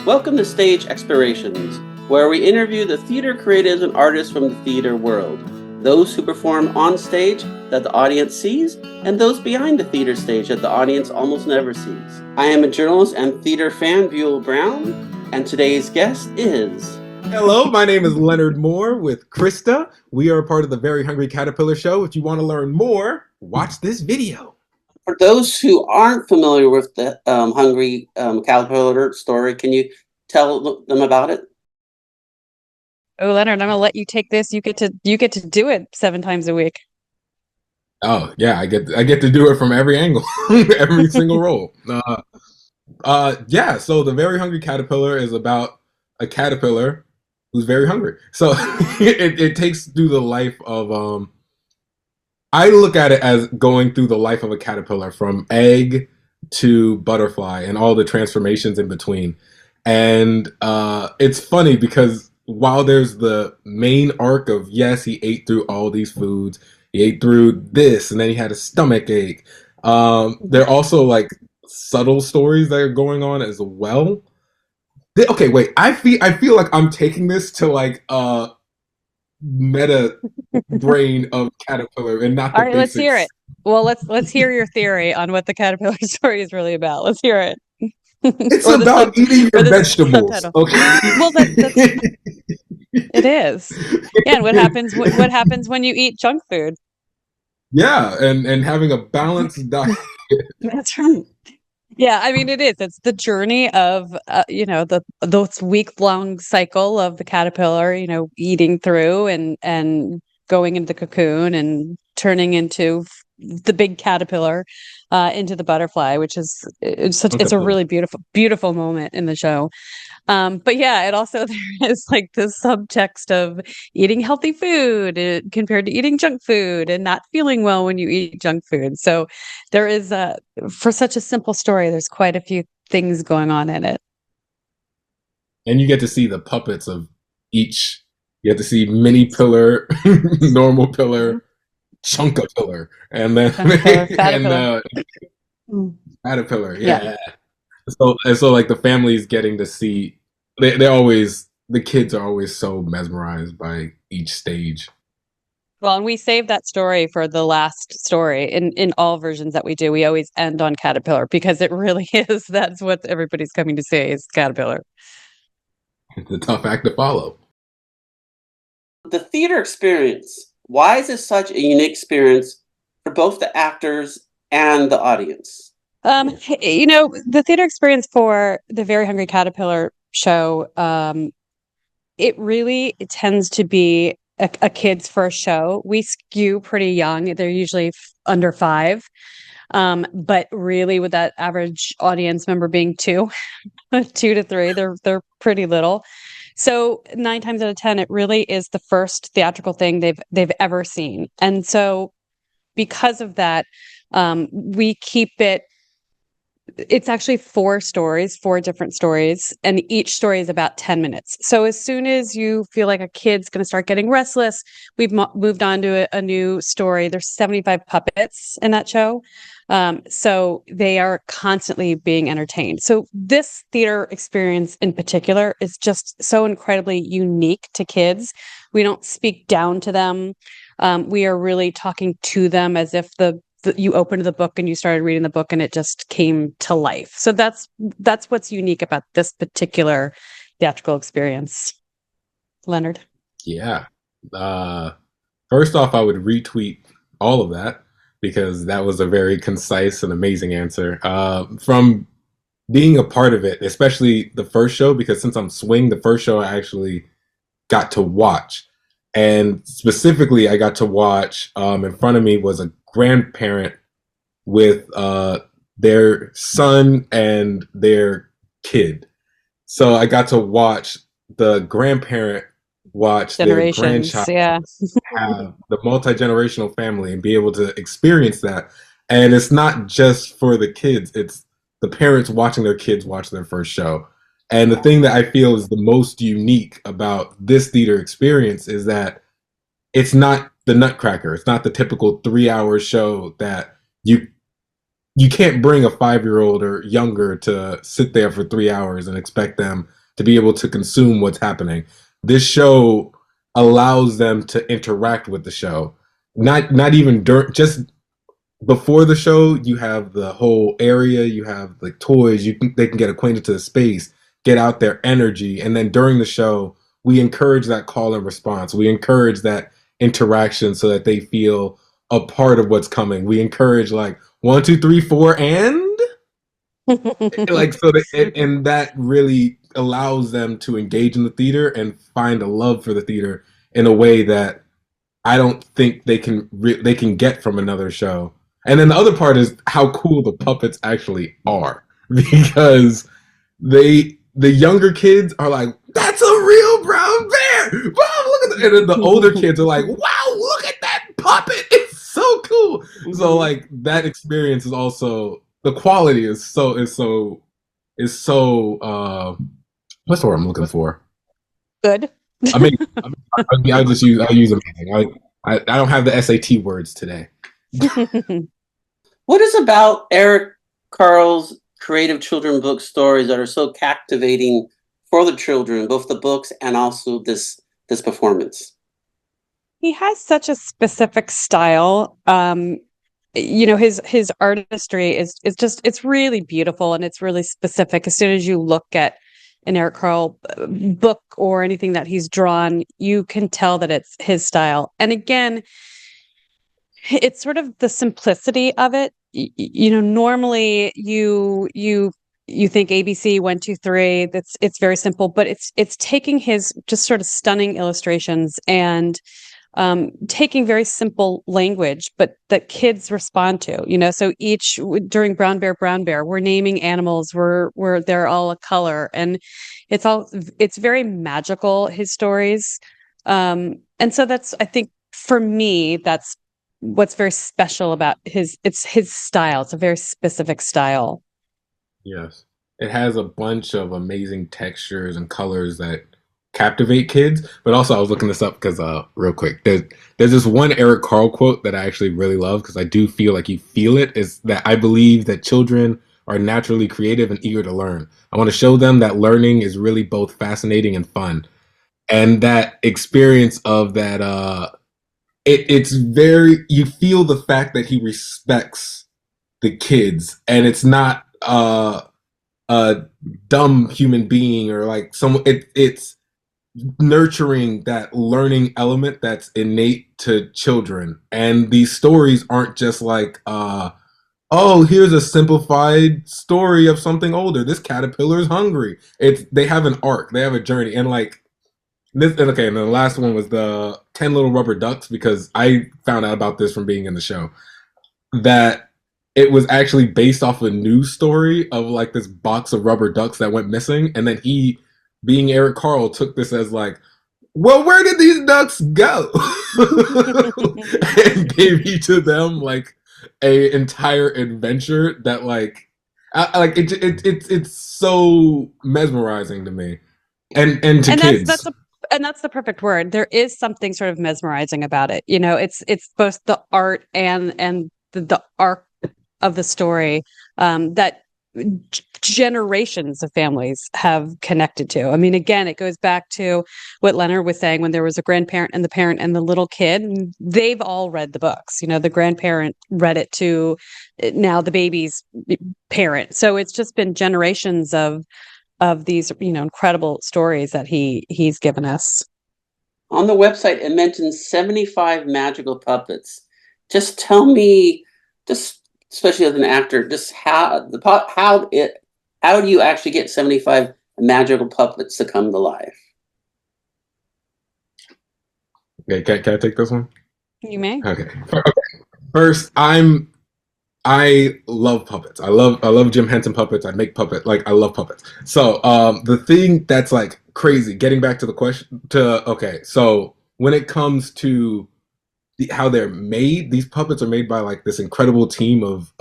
Welcome to Stage Explorations, where we interview the theater creatives and artists from the theater world, those who perform on stage that the audience sees, and those behind the theater stage that the audience almost never sees. I am a journalist and theater fan, Buell Brown, and today's guest is... Hello, my name is Leonard Moore with Krista. We are a part of the Very Hungry Caterpillar Show. If you want to learn more, watch this video. For those who aren't familiar with the Hungry Caterpillar story, can you tell them about it? Oh, Leonard, I'm gonna let you take this. You get to do it 7 times a week. Oh yeah, I get to do it from every angle, every single role. Yeah. So the Very Hungry Caterpillar is about a caterpillar who's very hungry. So it takes through the life of I look at it as going through the life of a caterpillar from egg to butterfly and all the transformations in between. And it's funny because while there's the main arc of, yes, he ate through all these foods, he ate through this, and then he had a stomach ache. There are also like subtle stories that are going on as well. Okay, wait. I feel like I'm taking this to like meta brain of caterpillar and not the All right, basics. let's hear it. Well, let's hear your theory on what the caterpillar story is really about. Let's hear it. It's about eating your vegetables. Okay. Well, that's it is. Yeah, and what happens when you eat junk food? Yeah, and having a balanced diet. That's right. Yeah, I mean it is. It's the journey of those week-long cycle of the caterpillar, eating through and going into the cocoon and turning into the big caterpillar into the butterfly, which is it's a really beautiful moment in the show. But yeah, it also there is like this subtext of eating healthy food compared to eating junk food and not feeling well when you eat junk food. So there is for such a simple story, there's quite a few things going on in it. And you get to see the puppets of each. You get to see mini pillar, normal pillar, chunka pillar, and then caterpillar. Yeah. So like the family's getting to see. The kids are always so mesmerized by each stage. Well, and we save that story for the last story in all versions that we do. We always end on caterpillar because it really is. That's what everybody's coming to see is caterpillar. It's a tough act to follow. The theater experience. Why is it such a unique experience for both the actors and the audience? The theater experience for the Very Hungry Caterpillar show, it tends to be a kid's first show. We skew pretty young. They're usually under 5. But really with that average audience member being 2 to 3, they're pretty little. So 9 times out of 10, it really is the first theatrical thing they've ever seen. And so because of that, we keep it's actually 4 different stories, and each story is about 10 minutes. So as soon as you feel like a kid's going to start getting restless, we've moved on to a new story. There's 75 puppets in that show. So they are constantly being entertained. So this theater experience in particular is just so incredibly unique to kids. We don't speak down to them. We are really talking to them as if you opened the book and you started reading the book and it just came to life. So that's what's unique about this particular theatrical experience. Leonard? Yeah. First off, I would retweet all of that because that was a very concise and amazing answer. From being a part of it, especially the first show, because since I'm swing, the first show I actually got to watch. And specifically, I got to watch, in front of me was a grandparent with their son and their kid. So I got to watch the grandparent watch their grandchild have the multi-generational family and be able to experience that. And it's not just for the kids, it's the parents watching their kids watch their first show. And the thing that I feel is the most unique about this theater experience is that it's not the Nutcracker. It's not the typical 3-hour show that you you can't bring a 5-year-old or younger to sit there for 3 hours and expect them to be able to consume what's happening. This show allows them to interact with the show. Not even during, just before the show, you have the whole area, you have like toys, they can get acquainted to the space, get out their energy, and then during the show, we encourage that call and response. We encourage that interaction so that they feel a part of what's coming. We encourage like 1, 2, 3, 4, and like so that, and that really allows them to engage in the theater and find a love for the theater in a way that I don't think they can get from another show. And then the other part is how cool the puppets actually are, because the younger kids are like, "That's a real brown bear!" Wow, look at that. And then the older kids are like, "Wow, look at that puppet! It's so cool." So like that experience is also, the quality is so what's the word I'm looking for? Good. I mean, I use amazing. I don't have the SAT words today. What is about Eric Carle's creative children book stories that are so captivating for the children, both the books and also this performance? He has such a specific style. His artistry is just, it's really beautiful and it's really specific. As soon as you look at an Eric Carle book or anything that he's drawn, you can tell that it's his style. And again, it's sort of the simplicity of it. Normally you think ABC 1, 2, 3. It's very simple, but it's taking his just sort of stunning illustrations and taking very simple language, but that kids respond to. So during Brown Bear, we're naming animals. We're they're all a color, and it's very magical, his stories. And so that's, I think, for me, that's what's very special about his style. It's a very specific style. Yes. It has a bunch of amazing textures and colors that captivate kids. But also, I was looking this up because, real quick, there's this one Eric Carle quote that I actually really love, because I do feel like you feel it, is that I believe that children are naturally creative and eager to learn. I want to show them that learning is really both fascinating and fun. And that experience of that, it's very, you feel the fact that he respects the kids, and it's not a dumb human being or like it's nurturing that learning element that's innate to children. And these stories aren't just like, oh, here's a simplified story of something older. This caterpillar is hungry. They have an arc, they have a journey, and like this. And okay, and the last one was the 10 Little Rubber Ducks, because I found out about this from being in the show, that it was actually based off a news story of like this box of rubber ducks that went missing, and then he, being Eric Carle, took this as like, well, where did these ducks go? And gave each of them like a entire adventure that like, it's so mesmerizing to me, and to kids. That's the perfect word. There is something sort of mesmerizing about it. It's both the art and the arc of the story that generations of families have connected to. I mean, again, it goes back to what Leonard was saying, when there was a grandparent and the parent and the little kid, and they've all read the books. The grandparent read it to now the baby's parent. So it's just been generations of these, incredible stories that he's given us. On the website, it mentions 75 magical puppets. Just tell me, especially as an actor, just how do you actually get 75 magical puppets to come to life? Okay, can I take this one? You may. Okay. First, I love puppets. I love Jim Henson puppets. I make puppet, like, I love puppets. So the thing that's like crazy, getting back to the question, so when it comes to how they're made, these puppets are made by like this incredible team of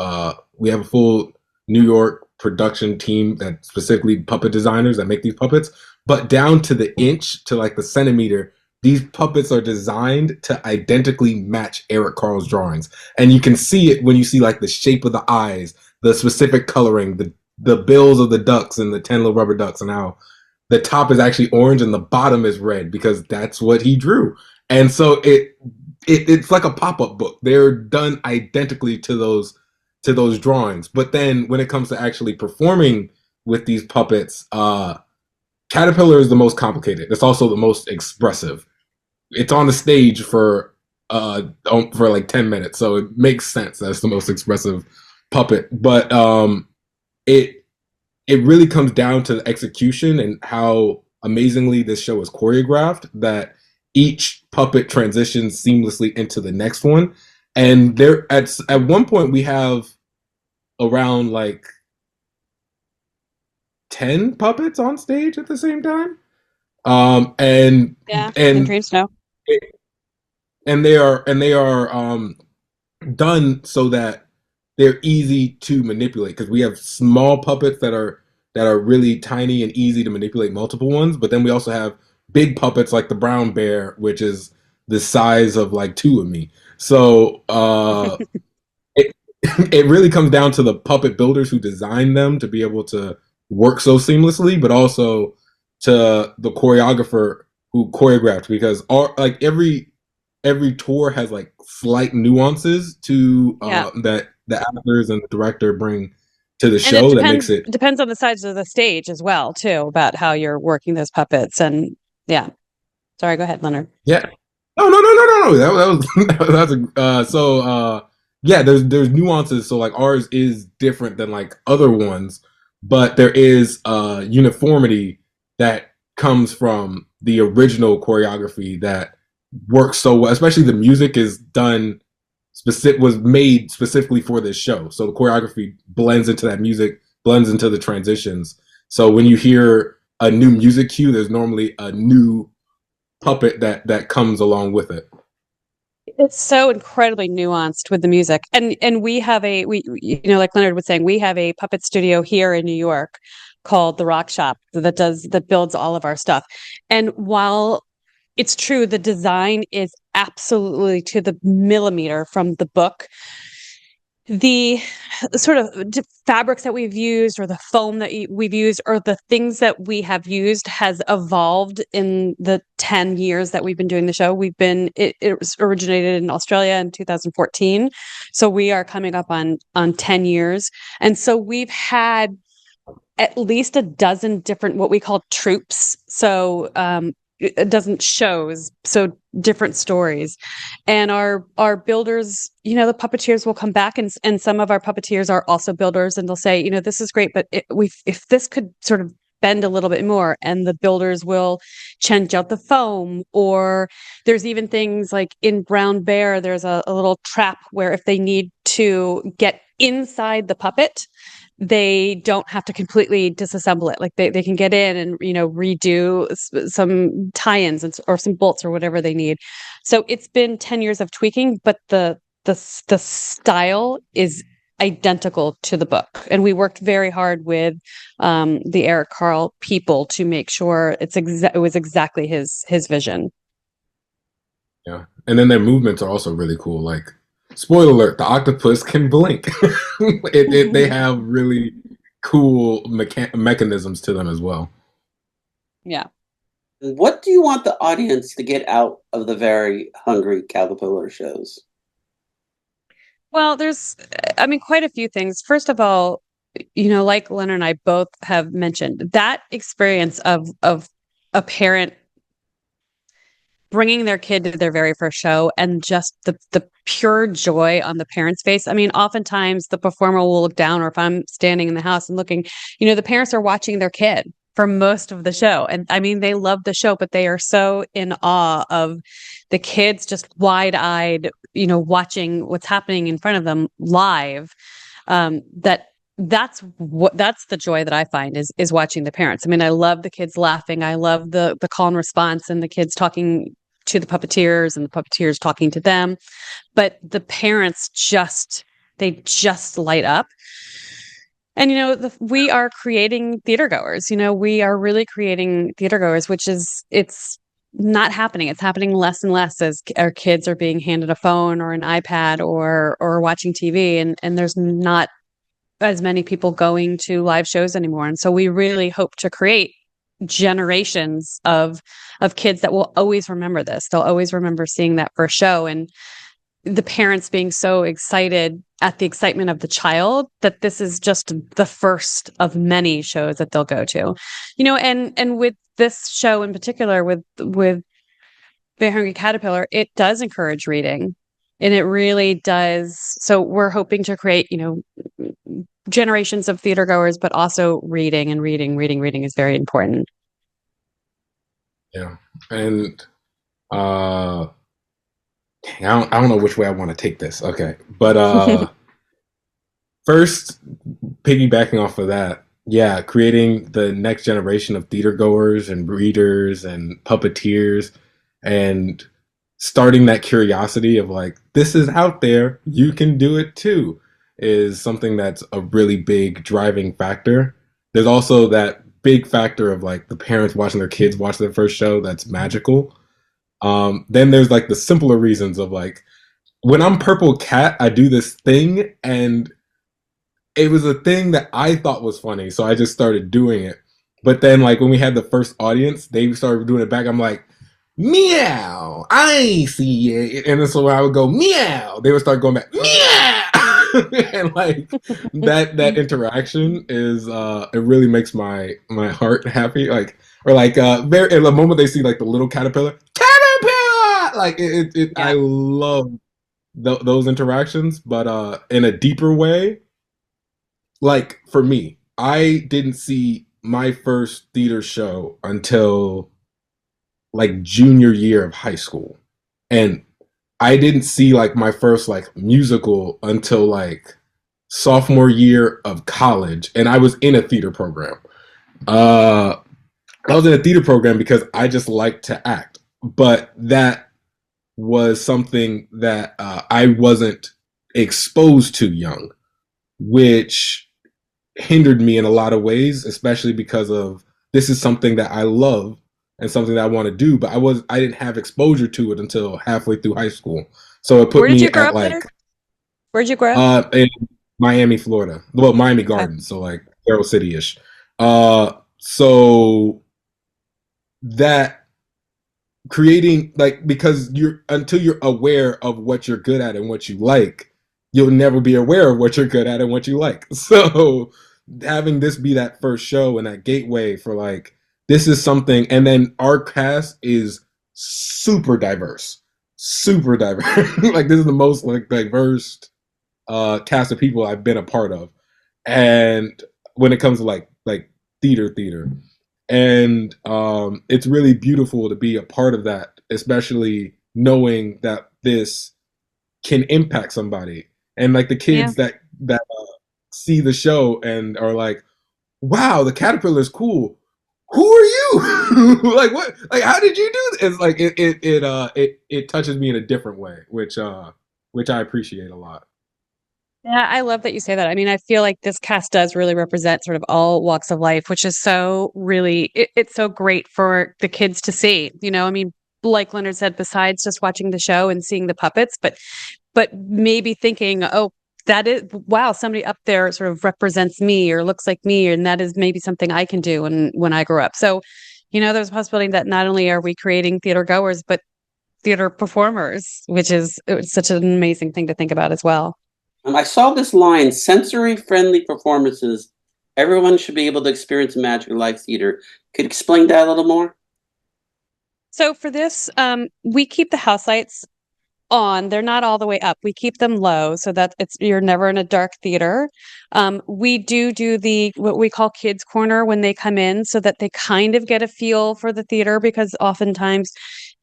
we have a full New York production team that specifically puppet designers that make these puppets, but down to the inch, to like the centimeter, these puppets are designed to identically match Eric Carle's drawings. And you can see it when you see like the shape of the eyes, the specific coloring, the bills of the ducks and the 10 little rubber ducks, and how the top is actually orange and the bottom is red because that's what he drew. And so it's like a pop-up book. They're done identically to those drawings. But then when it comes to actually performing with these puppets, Caterpillar is the most complicated. It's also the most expressive. It's on the stage for like 10 minutes, so it makes sense that's the most expressive puppet. But it really comes down to the execution and how amazingly this show is choreographed, that each puppet transitions seamlessly into the next one. And there at one point we have around like 10 puppets on stage at the same time. And in dreams, no. And they are done so that they're easy to manipulate, because we have small puppets that are really tiny and easy to manipulate multiple ones, but then we also have big puppets like the brown bear, which is the size of like two of me. So it really comes down to the puppet builders who designed them to be able to work so seamlessly, but also to the choreographer who choreographed, because like every tour has like slight nuances to that the actors and the director bring to the show that makes it depends on the size of the stage as well too, about how you're working those puppets. And sorry, go ahead, Leonard. No. There's nuances. So like ours is different than like other ones, but there is uniformity that comes from the original choreography that works so well. Especially the music is done was made specifically for this show, so the choreography blends into that music, blends into the transitions. So when you hear a new music cue, there's normally a new puppet that comes along with it. It's so incredibly nuanced with the music, and we have like Leonard was saying, we have a puppet studio here in New York called the Rock Shop that builds all of our stuff. And while it's true, the design is absolutely to the millimeter from the book, the sort of fabrics that we've used, or the foam that we've used, or the things that we have used has evolved in the 10 years that we've been doing the show. It was originated in Australia in 2014. So we are coming up on 10 years. And so we've had at least a dozen different, what we call troops. So, a dozen shows, so different stories. And our builders, the puppeteers will come back, and some of our puppeteers are also builders, and they'll say, this is great, but if this could sort of bend a little bit more, and the builders will change out the foam. Or there's even things like in Brown Bear, there's a little trap where if they need to get inside the puppet, they don't have to completely disassemble it. Like they can get in and, redo some tie-ins or some bolts or whatever they need. So it's been 10 years of tweaking, but the style is identical to the book. And we worked very hard with the Eric Carle people to make sure it was exactly his vision. Yeah. And then their movements are also really cool. Like, spoiler alert, the octopus can blink. They have really cool mechanisms to them as well. Yeah. What do you want the audience to get out of the Very Hungry Caterpillar shows? Well, there's, quite a few things. First of all, like Leonard and I both have mentioned, that experience of a parent bringing their kid to their very first show, and just the pure joy on the parent's face. Oftentimes the performer will look down, or if I'm standing in the house and looking, the parents are watching their kid for most of the show. And they love the show, but they are so in awe of the kids, just wide-eyed, watching what's happening in front of them live. That's the joy that I find is watching the parents. I love the kids laughing. I love the call and response, and the kids talking to the puppeteers and the puppeteers talking to them. But the parents they just light up. And, we are creating theater goers. We are really creating theater goers, which is, not happening. It's happening less and less as our kids are being handed a phone or an iPad or watching TV, and there's not as many people going to live shows anymore. And so we really hope to create generations of kids that will always remember this. They'll always remember seeing that first show, and the parents being so excited at the excitement of the child that this is just the first of many shows that they'll go to. And with this show in particular, with Very Hungry Caterpillar, it does encourage reading, and it really does. So we're hoping to create, generations of theater goers, but also reading is very important. Yeah. And I don't know which way I want to take this. Okay. But first, piggybacking off of that, yeah, creating the next generation of theater goers and readers and puppeteers, and starting that curiosity of like, this is out there, you can do it too, is something that's a really big driving factor. There's also that big factor of like the parents watching their kids watch their first show. That's magical. Then there's like the simpler reasons of like, when I'm Purple Cat, I do this thing, and it was a thing that I thought was funny, so I just started doing it. But then like when we had the first audience, they started doing it back. I'm like, meow, I see it. And then so when I would go meow, they would start going back meow. And like that interaction is it really makes my heart happy. Like, or like in the moment they see like the little caterpillar, like it Yeah. I love those interactions. But in a deeper way, like for me, I didn't see my first theater show until like junior year of high school, and I didn't see like my first like musical until like sophomore year of college, and I was in a theater program. I was in a theater program because I just like to act, but that was something that I wasn't exposed to young, which hindered me in a lot of ways, especially because of this is something that I love and something that I want to do, but I didn't have exposure to it until halfway through high school. So it put Where did me you grow at up, like Leonard? Where'd you grow up? in Miami, Florida. Well, Miami Gardens, so like Carroll City-ish. So that creating like, because until you're aware of what you're good at and what you like, you'll never be aware of what you're good at and what you like. So having this be that first show and that gateway for like, this is something, and then our cast is super diverse. Like this is the most like diverse cast of people I've been a part of. And when it comes to like theater, and it's really beautiful to be a part of that, especially knowing that this can impact somebody, and like the kids that see the show and are like, wow, the caterpillar is cool, who are you? Like what, like how did you do this? It's like it touches me in a different way, which I appreciate a lot. Yeah, I love that you say that. I mean, I feel like this cast does really represent sort of all walks of life, which is so really, it's so great for the kids to see. I mean, like Leonard said, besides just watching the show and seeing the puppets, but maybe thinking, oh, that is, wow, somebody up there sort of represents me or looks like me, and that is maybe something I can do when I grow up. So, there's a possibility that not only are we creating theater goers, but theater performers, which is such an amazing thing to think about as well. I saw this line, sensory-friendly performances. Everyone should be able to experience magic live theater. Could you explain that a little more? So for this, we keep the house lights on. They're not all the way up. We keep them low so that you're never in a dark theater. We do what we call kids corner when they come in, so that they kind of get a feel for the theater, because oftentimes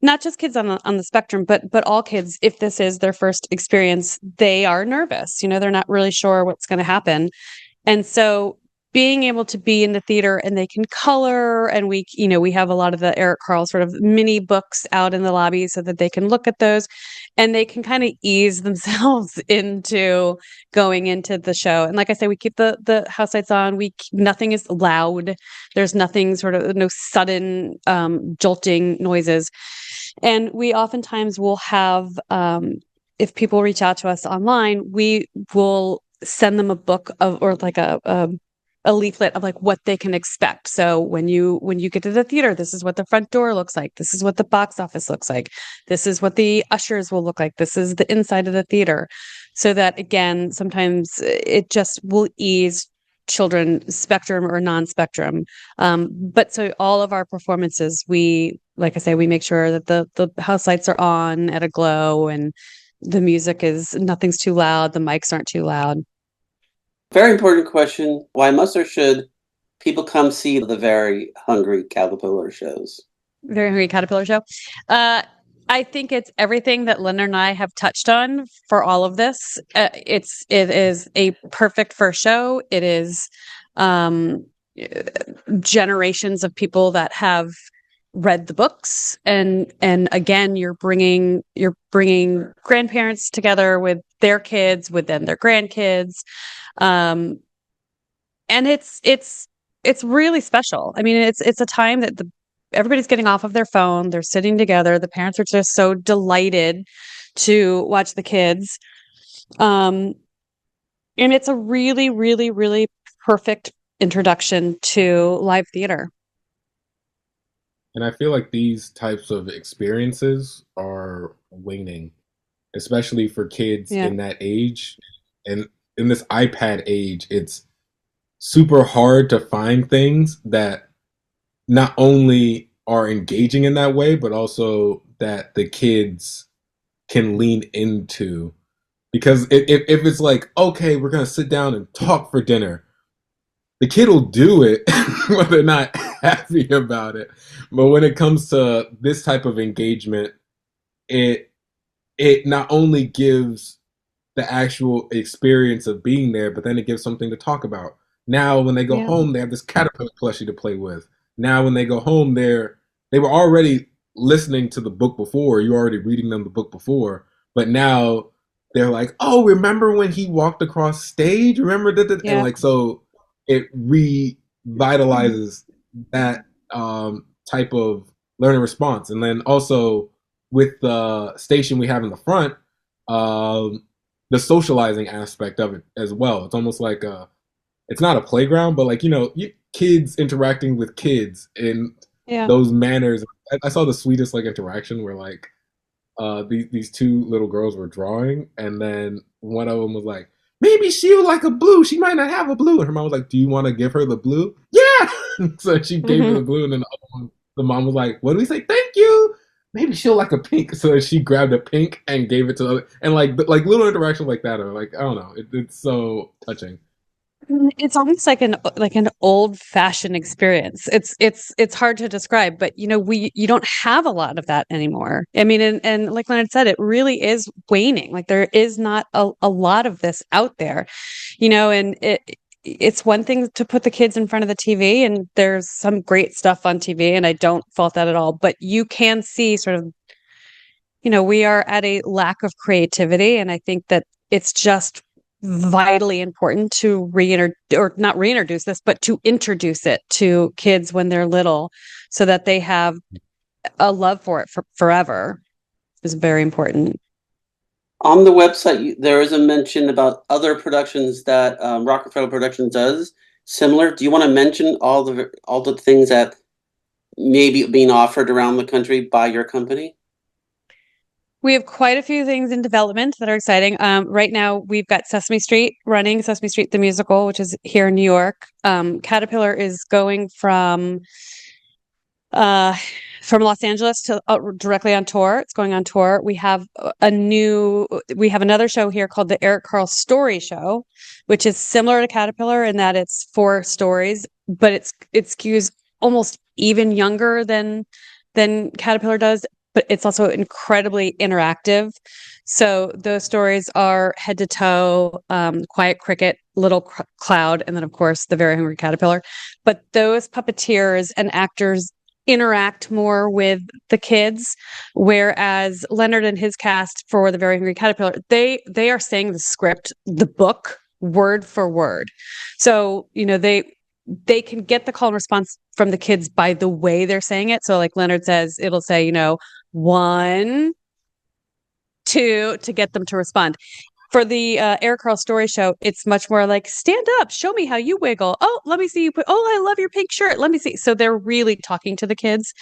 not just kids on the spectrum, but all kids, if this is their first experience, they are nervous. They're not really sure what's going to happen. And so being able to be in the theater and they can color, and we have a lot of the Eric Carle sort of mini books out in the lobby so that they can look at those and they can kind of ease themselves into going into the show. And like I say, we keep the house lights on. Nothing is loud. There's nothing no sudden jolting noises. And we oftentimes will have, if people reach out to us online, we will send them a book or like a leaflet of like what they can expect. So when you get to the theater, this is what the front door looks like. This is what the box office looks like. This is what the ushers will look like. This is the inside of the theater. So that, again, sometimes it just will ease children, spectrum or non-spectrum. But so all of our performances, like I say, we make sure that the house lights are on at a glow and the music nothing's too loud. The mics aren't too loud. Very important question. Why must or should people come see the Very Hungry Caterpillar shows? Very Hungry Caterpillar show. I think it's everything that Leonard and I have touched on for all of this. It is a perfect first show. It is generations of people that have read the books, and again, you're bringing grandparents together with their kids, with then their grandkids, and it's really special. I mean, it's a time that everybody's getting off of their phone. They're sitting together. The parents are just so delighted to watch the kids, and it's a really, really, really perfect introduction to live theater. And I feel like these types of experiences are waning, especially for kids in that age. And in this iPad age, it's super hard to find things that not only are engaging in that way, but also that the kids can lean into. Because if it's like, okay, we're going to sit down and talk for dinner, the kid will do it when they're not happy about it. But when it comes to this type of engagement, it not only gives the actual experience of being there, but then it gives something to talk about. Now, when they go home, they have this caterpillar plushie to play with. Now, when they go home, they were already listening to the book before. You're already reading them the book before. But now they're like, oh, remember when he walked across stage? Remember that? And like, so it revitalizes that type of learning response. And then also with the station we have in the front, the socializing aspect of it as well. It's almost like it's not a playground, but like, kids interacting with kids in those manners. I saw the sweetest like interaction where like these two little girls were drawing, and then one of them was like, maybe she'll like a blue. She might not have a blue. And her mom was like, do you want to give her the blue? Yeah. So she gave her the blue, and then the mom was like, what do we say? Thank you. Maybe she'll like a pink. So she grabbed a pink and gave it to the other. And like little interactions like that are like, I don't know. It's so touching. It's almost like an old-fashioned experience. It's hard to describe, but you don't have a lot of that anymore. I mean, and like Leonard said, it really is waning. Like there is not a lot of this out there, and it's one thing to put the kids in front of the TV, and there's some great stuff on TV, and I don't fault that at all. But you can see sort of, we are at a lack of creativity, and I think that it's just vitally important to not reintroduce this, but to introduce it to kids when they're little, so that they have a love for it forever. Is very important. On the website, there is a mention about other productions that Rockefeller Productions does similar. Do you want to mention all the things that may be being offered around the country by your company? We have quite a few things in development that are exciting. Right now, we've got Sesame Street running, Sesame Street the Musical, which is here in New York. Caterpillar is going from Los Angeles to directly on tour. It's going on tour. We have another show here called the Eric Carle Story Show, which is similar to Caterpillar in that it's 4 stories, but it skews almost even younger than Caterpillar does. but it's also incredibly interactive. So those stories are Head to Toe, Quiet Cricket, Little Cloud, and then of course the Very Hungry Caterpillar. But those puppeteers and actors interact more with the kids, whereas Leonard and his cast for the Very Hungry Caterpillar, they are saying the script, the book, word for word. So they can get the call and response from the kids by the way they're saying it. So like Leonard says, it'll say, 1, 2 to get them to respond. For the Eric Carle story show, it's much more like, stand up, show me how you wiggle. Oh, let me see you I love your pink shirt. Let me see. So they're really talking to the kids.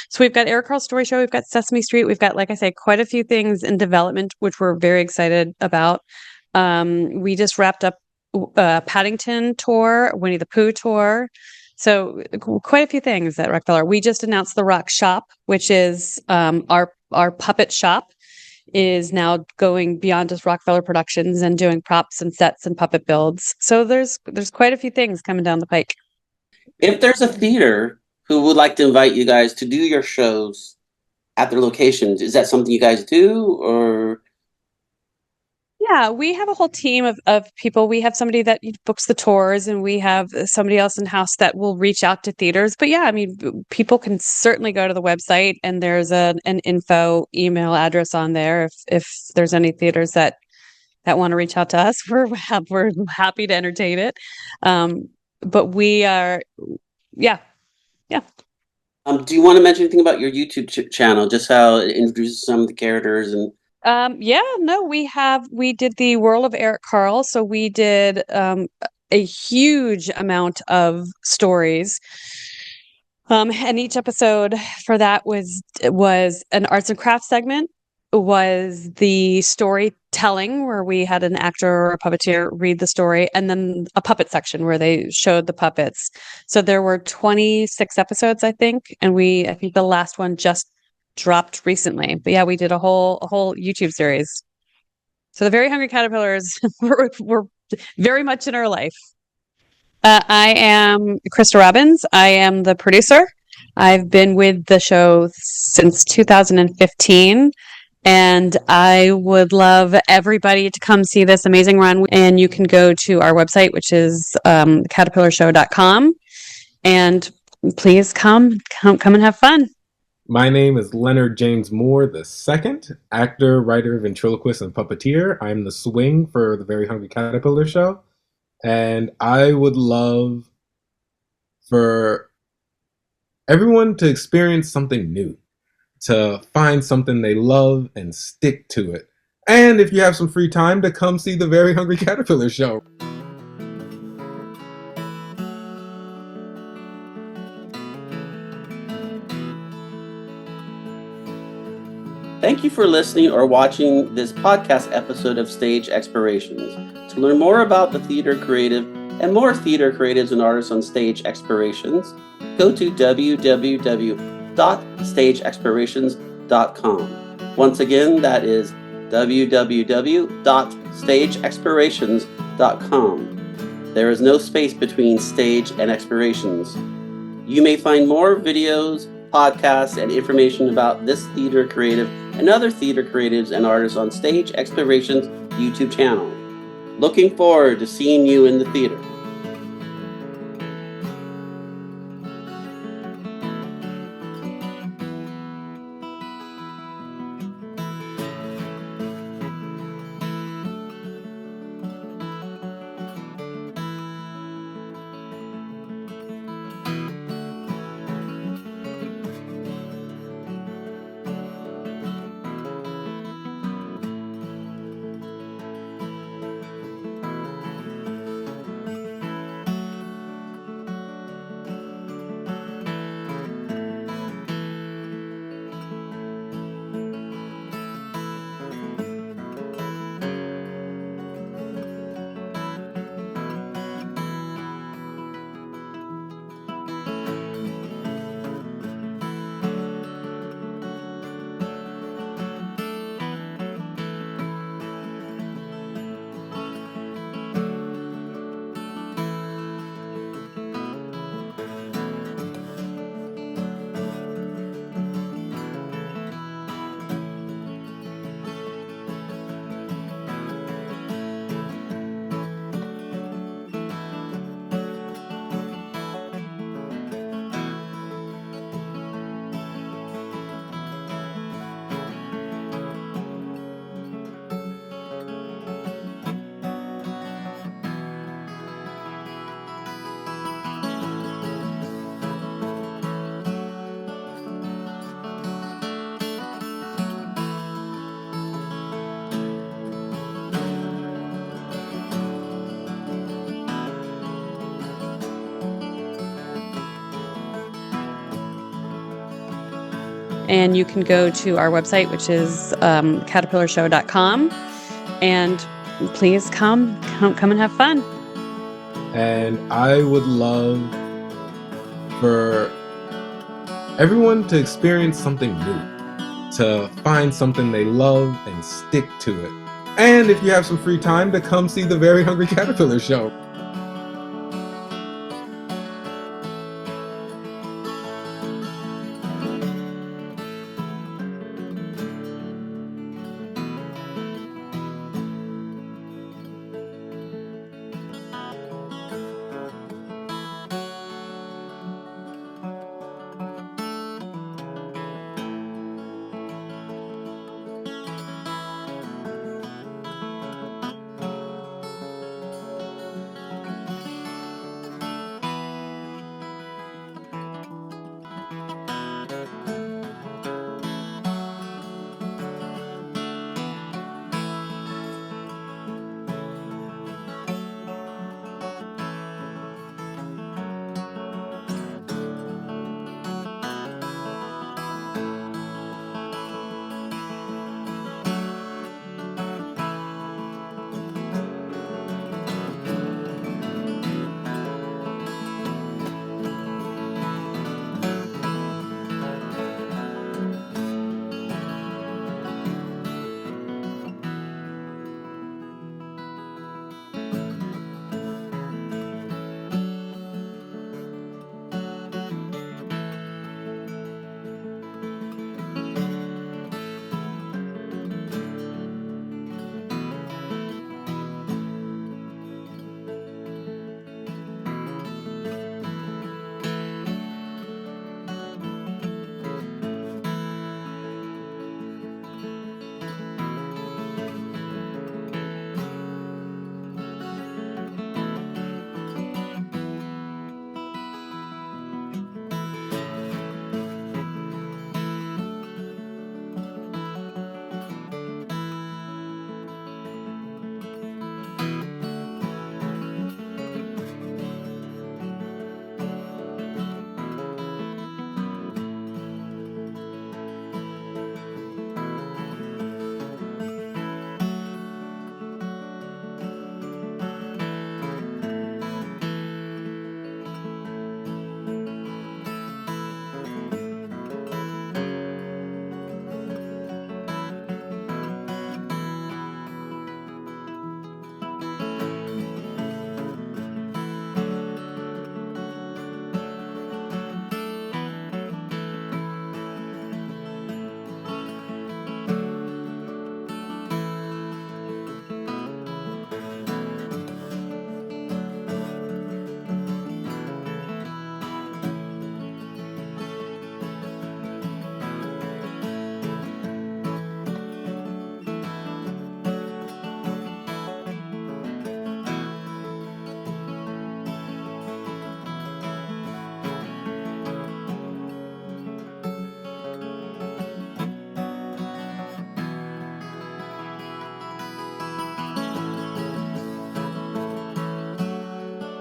So we've got Eric Carle story show. We've got Sesame Street. We've got, like I say, quite a few things in development, which we're very excited about. We just wrapped up Paddington tour, Winnie the Pooh tour. So quite a few things at Rockefeller. We just announced the Rock Shop, which is our puppet shop, is now going beyond just Rockefeller Productions and doing props and sets and puppet builds. So there's quite a few things coming down the pike. If there's a theater who would like to invite you guys to do your shows at their locations, is that something you guys do, or? Yeah, we have a whole team of people. We have somebody that books the tours, and we have somebody else in-house that will reach out to theaters. But yeah, I mean, people can certainly go to the website, and there's an info email address on there. If there's any theaters that want to reach out to us, we're happy to entertain it. But we are, yeah. Do you want to mention anything about your YouTube channel, just how it introduces some of the characters and? We did the World of Eric Carle. So we did a huge amount of stories. And each episode for that was an arts and crafts segment, was the storytelling, where we had an actor or a puppeteer read the story, and then a puppet section where they showed the puppets. So there were 26 episodes, I think, and I think the last one just dropped recently. But yeah, we did a whole YouTube series. So the Very Hungry Caterpillars were very much in our life. I am Krista Robbins. I am the producer. I've been with the show since 2015, and I would love everybody to come see this amazing run. And you can go to our website, which is caterpillarshow.com, and please come and have fun. My name is Leonard James Moore II, actor, writer, ventriloquist, and puppeteer. I'm the swing for the Very Hungry Caterpillar show. And I would love for everyone to experience something new, to find something they love and stick to it. And if you have some free time, to come see the Very Hungry Caterpillar show. Thank you for listening or watching this podcast episode of Stage Explorations. To learn more about the theater creative and more theater creatives and artists on Stage Explorations, go to www.stageexplorations.com. Once again, that is www.stageexplorations.com. There is no space between stage and explorations. You may find more videos, podcasts, and information about this theater creative and other theater creatives and artists on Stage Explorations YouTube channel. Looking forward to seeing you in the theater. And you can go to our website, which is caterpillarshow.com. And please come and have fun. And I would love for everyone to experience something new, to find something they love and stick to it. And if you have some free time, to come see the Very Hungry Caterpillar show.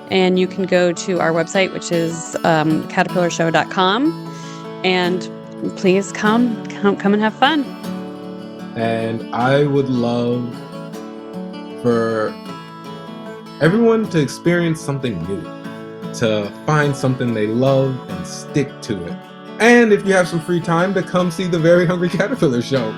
And you can go to our website, which is caterpillarshow.com. And please come and have fun. And I would love for everyone to experience something new, to find something they love and stick to it. And if you have some free time, to come see the Very Hungry Caterpillar show.